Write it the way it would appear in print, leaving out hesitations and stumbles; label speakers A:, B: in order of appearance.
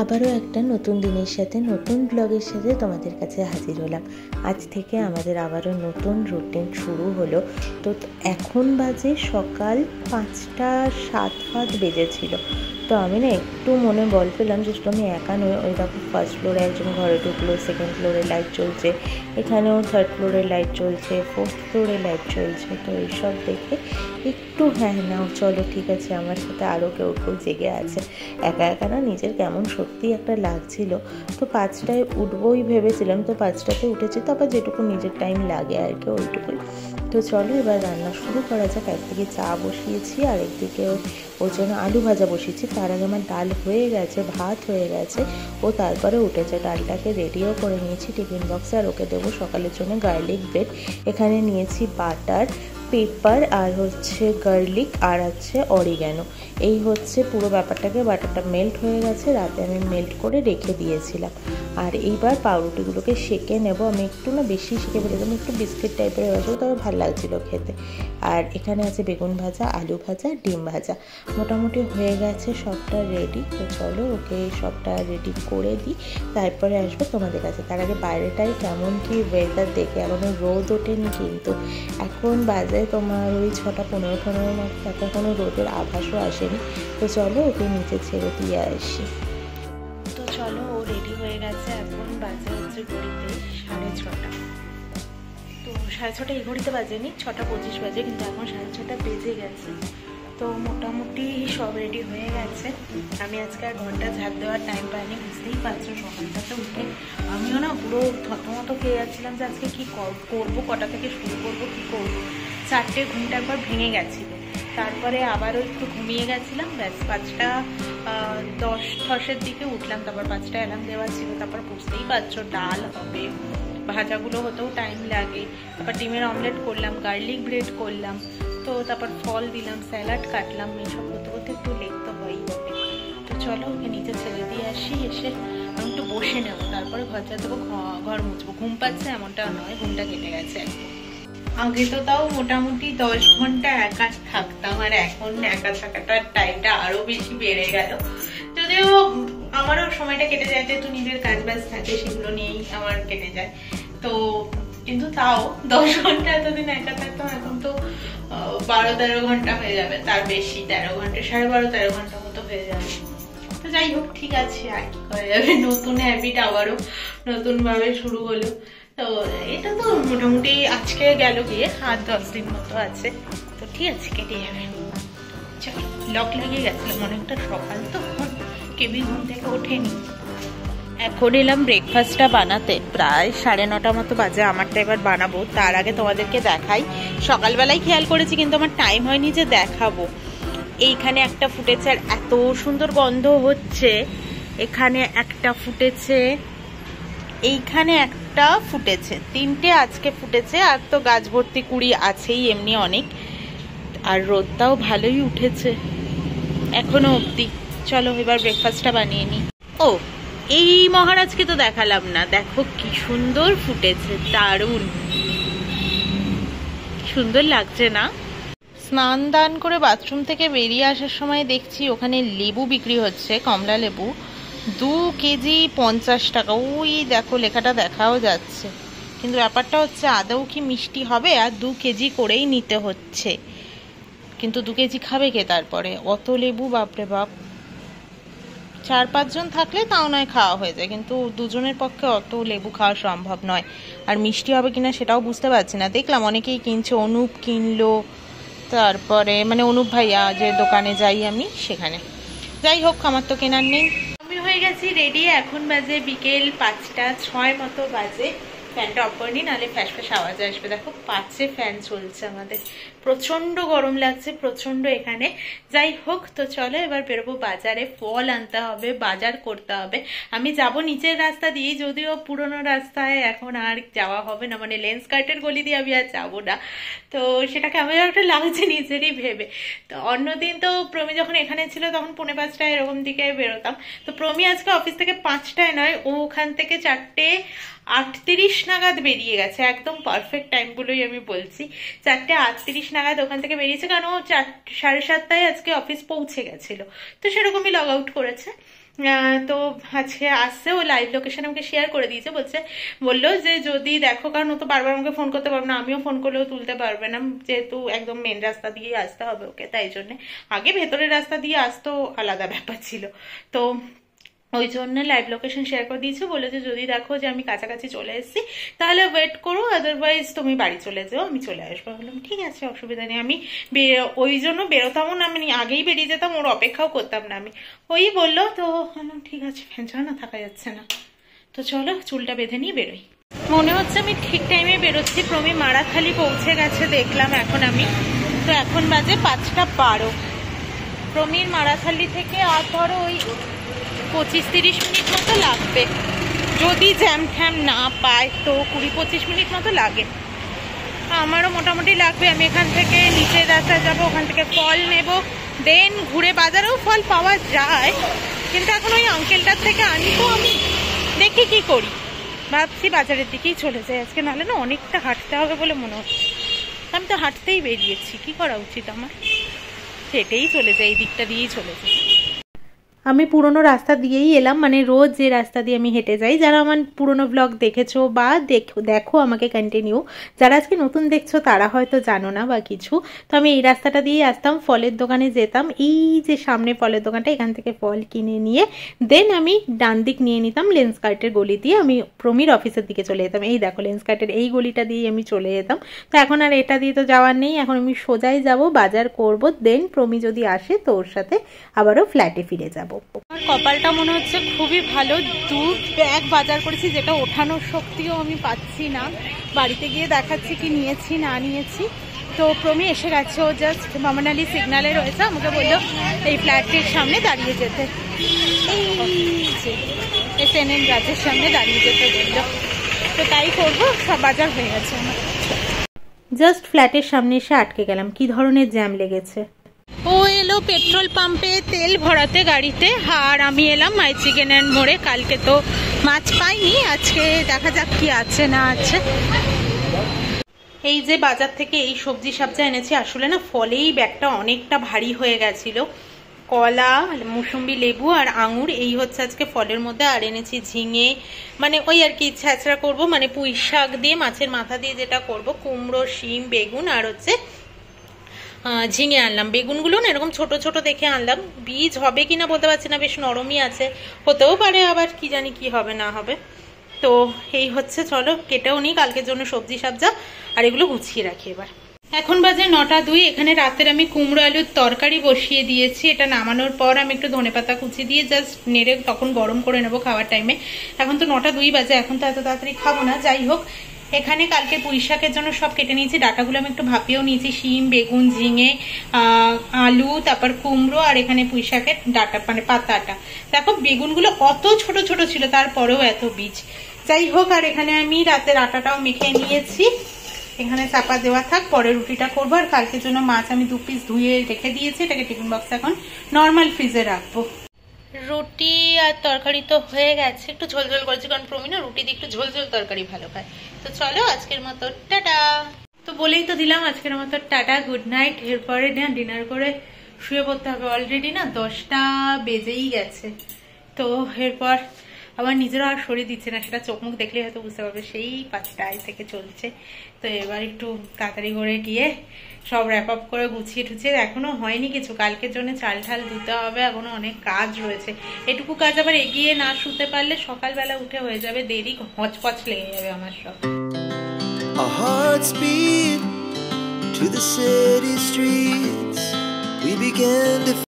A: আবারও একটা নতুন দিনের সাথে নতুন ব্লগের সাথে তোমাদের কাছে হাজির হলাম। আজ থেকে আমাদের আবারও নতুন রুটিন শুরু হলো। তো এখন বাজে সকাল 5টা 7 বেজেছিল। তো আমি না একটু মনে বল পেলাম যে আমি একা নই। ওই দেখো ফার্স্ট ফ্লোরে একজন ঘরে ঢুকলো, সেকেন্ড ফ্লোরে লাইট চলছে, এখানেও থার্ড ফ্লোরে লাইট চলছে, ফোর্থ ফ্লোরে লাইট চলছে। তো এইসব দেখে একটু হ্যাঁ নাও চলো ঠিক আছে, আমার সাথে আরও কেউ কেউ জেগে আছে। একা একা না নিজের কেমন সত্যি একটা লাগছিল। তো 5টায় উঠবোই ভেবেছিলাম, তো 5টাতে উঠেছি। তো আবার যেটুকু নিজের টাইম লাগে আর কি ওইটুকুই। তো চলো এবার রান্না শুরু করা যাক। একদিকে চা বসিয়েছি আর একদিকে ওর জন্য আলু ভাজা বসিয়েছি। তার আগে আমার ডাল হয়ে গেছে, ভাত হয়ে গেছে, ও তারপরে উঠেছে। ডালটাকে রেডিও করে নিয়েছি টিফিন বক্সে, আর ওকে দেবো সকালের জন্য গার্লিক ব্রেড। এখানে নিয়েছি বাটার, পেপার আর হচ্ছে গার্লিক আর আছে অরিগ্যানো। এই হচ্ছে পুরো ব্যাপারটাকে। বাটারটা মেল্ট হয়ে গেছে, রাতে আমি মেল্ট করে রেখে দিয়েছিলাম। আর এইবার পাউরুটিগুলোকে সেঁকে নেব। আমি একটু না বেশি সেঁকে ফেলেছিলাম, একটু বিস্কিট টাইপের হয়েছিল, তবে ভালো লাগছিলো খেতে। আর এখানে আছে বেগুন ভাজা, আলু ভাজা, ডিম ভাজা। মোটামুটি হয়ে গেছে সবটা রেডি। তো চলো ওকে সবটা রেডি করে দিই, তারপরে আসবো তোমাদের কাছে। তার আগে বাইরেটাই কেমন কি ওয়েদার দেখে। এখনও রোদ ওঠেনি, কিন্তু এখন বাজে তোমার ওই 6:15 মতো, এখন কোনো রোদের আভাসও আসেনি। তো চলো ওকে নিচে ছেড়ে দিয়ে আসি। তো চলো ও রেডি হয়ে গেছে। এখন বাজে হচ্ছে ঘড়িতে 6:30। তো 6:30 এই ঘড়িতে বাজেনি, 6:25 বাজে, কিন্তু এখন 6:30 বেজে গেছে। তো মোটামুটি সব রেডি হয়ে গেছে। আমি আজকে আর ঘন্টা ঝাড় দেওয়ার টাইম পাইনি, বুঝতেই পারছো সকালটাতে উঠে আমিও না পুরো থতমত খেয়ে যাচ্ছিলাম যে আজকে কী করবো, কটা থেকে শুরু করবো, কী করবো। 4টে ঘুমটা একবার ভেঙে গেছিলো, তারপরে আবারও একটু ঘুমিয়ে গেছিলাম। ব্যাস 5:10 দিকে উঠলাম। তারপর 5টা অ্যালার্ম দেওয়া ছিল। তারপর বুঝতেই পারছো ডাল হবে, ভাজাগুলো হতেও টাইম লাগে। তারপর ডিমের অমলেট করলাম, গার্লিক ব্রেড করলাম, তো তারপর ফল দিলাম, স্যালাড কাটলাম। এইসব করতে করতে একটু লেট তো হয়েই হবে। তো চলো ওকে নিচে ছেড়ে দিয়ে আসি। এসে আমি একটু বসে নেবো, তারপরে ঘর যা দেবো, ঘর মুছবো। ঘুম পাচ্ছে এমনটা নয়, ঘুমটা কেটে গেছে একদম। আগে তো তাও মোটামুটি 10 ঘন্টা একা থাকতাম, আর এখন একা থাকাটার টাইমটা আরো বেশি বেড়ে গেল। যদিও আমারও সময়টা কেটে যায়, যেহেতু নিজের কাজ বাজ থাকে, সেগুলো নিয়েই আমার কেটে যায়। তো কিন্তু তাও 10 ঘন্টা এতদিন একা থাকতাম, এখন তো 12-13 ঘন্টা হয়ে যাবে, তার বেশি 13 ঘন্টা, 12.5-13 ঘন্টা মতো হয়ে যাবে। তো যাই হোক, ঠিক আছে, আর কি করা যাবে। নতুন হ্যাবিট আবারও নতুন ভাবে শুরু হলো। তো এটা তো মোটামুটি আজকে গেল গিয়ে আর 10 দিন মতো আছে। তো ঠিক আছে, কেটে যাবে। চল, লক লাগিয়ে গেছিলাম অনেকটা সকাল, তো কেবি ঘুম থেকে ওঠেনি। এখন এলাম ব্রেকফাস্টটা বানাতে। প্রায় 9:30 মতো বাজে। আমারটা এবার বানাবো। তার আগে তোমাদেরকে দেখাই, সকালবেলায় খেয়াল করেছি কিন্তু আমার টাইম হয়নি যে দেখাবো। এইখানে একটা ফুটেছে, আর এত সুন্দর গন্ধ হচ্ছে। এখানে একটা ফুটেছে, এইখানে একটা ফুটেছে, 3টে আজকে ফুটেছে। আর তো গাছ ভর্তি কুড়ি আছেই এমনি অনেক, আর রোদটাও ভালোই উঠেছে এখনো অবধি। চলো এবার ব্রেকফাস্টটা বানিয়ে নিই। ও, এই মহারাজকে তো দেখালাম না, দেখো কি সুন্দর ফুটেছে, দারুণ সুন্দর লাগছে না? স্নান দান করে বাথরুম থেকে বেরিয়ে আসার সময় দেখছি ওখানে লেবু বিক্রি হচ্ছে, কমলা লেবু, 2 কেজি 50 টাকা। ওই দেখো লেখাটা দেখাও যাচ্ছে, কিন্তু ব্যাপারটা হচ্ছে আদৌ কি মিষ্টি হবে? আর 2 কেজি করেই নিতে হচ্ছে, কিন্তু 2 কেজি খাবে কে? তারপরে অত লেবু, বাপরে বাপ। 4-5 জন থাকলে তাও নয় খাওয়া হয়ে যায়, কিন্তু 2 জনের পক্ষে অত লেবু খাওয়া সম্ভব নয়। আর মিষ্টি হবে কিনা সেটাও বুঝতে পারছি না। দেখলাম অনেকেই কিনছে, অনুপ কিনলো, তারপরে মানে অনুপ ভাইয়া যে দোকানে যাই আমি সেখানে। যাই হোক, আমার তো কেনার নেই। আমি হয়ে গেছি রেডি। এখন বাজে বিকেল 5:06 মতো বাজে। ফ্যানটা অফ করে নি, নাহলে ফ্যাস ফ্যাস আওয়াজ আসবে। দেখো 5-এ ফ্যান চলছে আমাদের, প্রচন্ড গরম লাগছে, প্রচন্ড এখানে। যাই হোক, তো চলো এবার বেরোবো বাজারে। ফল আনতে হবে, বাজার করতে হবে। আমি যাব নিচের রাস্তা দিয়ে, যদিও পুরোনো রাস্তায় এখন আর যাওয়া হবে না, মানে লেন্স কার্টের গলি দিয়ে আমি আর যাবো না। তো সেটা কেমন একটা লাগছে নিজেরই ভেবে। তো অন্যদিন তো প্রমি যখন এখানে ছিল তখন 4:45 এরকম দিকে বেরোতাম। তো প্রমি আজকে অফিস থেকে 5টায় নয়, ও ওখান থেকে 4:38 নাগাদ বেরিয়ে গেছে। একদম পারফেক্ট টাইমগুলোই আমি বলছি। 4:38 নাগাদ ওখান থেকে বেরিয়েছে, কারণ ও 7:30 আজকে অফিস পৌঁছে গেছিল, তো সেরকমই লগ আউট করেছে।
B: তো আজকে আসছে, ও লাইভ লোকেশন আমাকে শেয়ার করে দিয়েছে, বললো যে যদি দেখো, কারণ ও তো বারবার আমাকে ফোন করতে পারবে না, আমিও ফোন করলেও তুলতে পারবে না, যেহেতু একদম মেন রাস্তা দিয়ে আসতে হবে ওকে, তাই জন্য আগে ভেতরের রাস্তা দিয়ে আসতো আলাদা ব্যাপার ছিল, তো ওই জন্য লাইভ লোকেশন শেয়ার করে দিয়েছে, বলেছে যদি দেখো যে আমি কাছাকাছি চলে এসেছি তাহলে ওয়েট করো, আদারওয়াইজ তুমি বাড়ি চলে যাও, আমি চলে আসবো। বললাম ঠিক আছে, অসুবিধা নেই। আমি ওই জন্য বেরোতামও না, আমি আগেই বেরিয়ে যেতাম, ওর অপেক্ষাও করতাম না আমি। ওই বললো, তো বললাম ঠিক আছে, ফ্যান ছাড়া না থাকা যাচ্ছে না, তো চলো চুলটা বেঁধে নিয়ে বেরোই। মনে হচ্ছে আমি ঠিক টাইমে বেরোচ্ছি। প্রমি মারাখালি পৌঁছে গেছে দেখলাম এখন আমি, তো এখন বাজে 5:12। প্রমির মারাখালি থেকে আর ধরো ওই 25-30 মিনিট মতো লাগবে, যদি জ্যাম ঠ্যাম না পায় তো 20-25 মিনিট মতো লাগে, আমারও মোটামুটি লাগবে। আমি এখান থেকে নিচের রাস্তায় যাবো, ওখান থেকে ফল নেব, দেন ঘুরে বাজারেও ফল পাওয়া যায়, কিন্তু এখন ওই আঙ্কেলটার থেকে আনি, তো আমি দেখি কি করি, ভাবছি বাজারের দিকেই চলে যাই আজকে, নাহলে না অনেকটা হাঁটতে হবে বলে মনে হচ্ছে। আমি তো হাঁটতেই বেরিয়েছি, কি করা উচিত আমার? হেঁটেই চলে যাই, এই দিকটা দিয়েই চলে যাই। আমি পুরনো রাস্তা দিয়েই এলাম, মানে রোজ যে রাস্তা দিয়ে আমি হেঁটে যাই। যারা আমার পুরনো ব্লগ দেখেছো বা দেখো আমাকে কন্টিনিউ, যারা আজকে নতুন দেখছো তারা হয়তো জানো না বা কিছু, তো আমি এই রাস্তাটা দিয়েই আসতাম, ফলের দোকানে যেতাম, এই যে সামনে ফলের দোকানটা, এখান থেকে ফল কিনে নিয়ে দেন আমি ডান দিক নিয়ে নিতাম লেন্সকার্টের গলি দিয়ে, আমি প্রমির অফিসের দিকে চলে যেতাম। এই দেখো লেন্সকার্টের এই গলিটা দিয়েই আমি চলে যেতাম। তো এখন আর এটা দিয়ে তো যাওয়ার নেই, এখন আমি সোজাই যাব, বাজার করব, দেন প্রমি যদি আসে তো ওর সাথে আবারও ফ্ল্যাটে ফিরে যাব। আমার কপালটা মনে হচ্ছে খুবই ভালো, 2 ব্যাগ বাজার করেছি, যেটা ওঠানোর শক্তিও আমি পাচ্ছি না, বাড়িতে গিয়ে দেখাচ্ছি কি নিয়েছি না নিয়েছি। তো প্রমি এসে গেছে, ও জাস্ট মামানালি সিগনালে রয়েছে, আমাকে বললো এই ফ্ল্যাটটির সামনে দাঁড়িয়ে যেতে, এই ট্রেনের গাছের সামনে দাঁড়িয়ে যেতে বললো, তো তাই করবো। সব বাজার হয়ে গেছে আমার। জাস্ট ফ্ল্যাটের সামনে এসে আটকে গেলাম, কি ধরনের জ্যাম লেগেছে। ও এলো পেট্রোল পাম্পে তেল ভরাতে গাড়িতে, আর আমি এলাম মাই চিকেন অ্যান্ড মোড়ে। কালকে তো মাছ পাইনি, আজকে দেখা যাক কি আছে না আছে। এই যে বাজার থেকে এই সবজি সবজি এনেছি, আসলে না ফলেই ব্যাগটা অনেকটা ভারী হয়ে গেছিল। কলা, মুসুম্বি, লেবু আর আঙুর, এই হচ্ছে আজকে ফলের মধ্যে। আর এনেছি ঝিঙে, মানে ওই আর কি ছ্যাঁচড়া করবো, মানে পুঁই শাক দিয়ে মাছের মাথা দিয়ে যেটা করব, কুমড়ো, শিম, বেগুন আর হচ্ছে ঝিঙে আনলাম। বেগুনগুলো না এরকম ছোট ছোট দেখে আনলাম, বীজ হবে কিনা বলতে পারছি না, বেশ নরমই আছে, হতেও পারে আবার কি জানি কি হবে না হবে। তো এই হচ্ছে, চলো কেটেও নিই কালকের জন্য সবজি সাবজা, আর এগুলো গুছিয়ে রাখি এবার। এখন বাজে 9:02। এখানে রাতের আমি কুমড়ো আলুর তরকারি বসিয়ে দিয়েছি, এটা নামানোর পর আমি একটু ধনেপাতা কুচি দিয়ে জাস্ট নেড়ে তখন গরম করে নেবো খাওয়ার টাইমে। এখন তো 9:02 বাজে, এখন তো এত তাড়াতাড়ি খাবো না। যাই হোক, এখানে কালকে পুঁই শাকের জন্য সব কেটে নিয়েছি, ডাটাগুলো আমি একটু ভাপিয়েও নিয়েছি, শিম, বেগুন, ঝিঙে, আলু, তারপর কুমড়ো, আর এখানে পুঁই শাকের ডাটা মানে পাতাটা। দেখো বেগুনগুলো অত ছোট ছোট ছিল, তারপরেও এত বীজ। যাই হোক, আর এখানে আমি রাতের আটাটাও মেখে নিয়েছি, এখানে চাপা দেওয়া থাক, পরে রুটিটা করবো। আর কালকের জন্য মাছ আমি 2 পিস ধুয়ে রেখে দিয়েছি, এটাকে টিফিন বক্সে এখন নর্মাল ফ্রিজে রাখবো। রুটি আর তরকারি তো হয়ে গেছে, একটু ঝোল ঝোল করেছি, কারণ প্রমি না রুটি দিয়ে একটু ঝোল ঝোল তরকারি ভালো খায়। তো চলো আজকের মতো টাটা। তো বলেই তো দিলাম আজকের মতো টাটা, গুড নাইট। এরপরে না ডিনার করে শুয়ে পড়তে হবে, অলরেডি না 10টা বেজেই গেছে। তো এরপর আবার নিজেরও আর শরীর দিচ্ছে না, সেটা চোখ মুখ দেখলে হয়তো বুঝতে পারবে, সেই 5টায় থেকে চলছে। তো এবার একটু তাড়াতাড়ি করে গিয়ে সব র্যাপ আপ করে গুছিয়ে টুছিয়ে, এখনো হয়নি কিছু, কালকের জন্য চাল ঠাল ধুতে হবে, এখনো অনেক কাজ রয়েছে। এটুকু কাজ আবার এগিয়ে না শুতে পারলে সকালবেলা উঠে হয়ে যাবে দেরি, হচপচ লেগে যাবে আমার সব। Our hearts beat to the city streets. We began to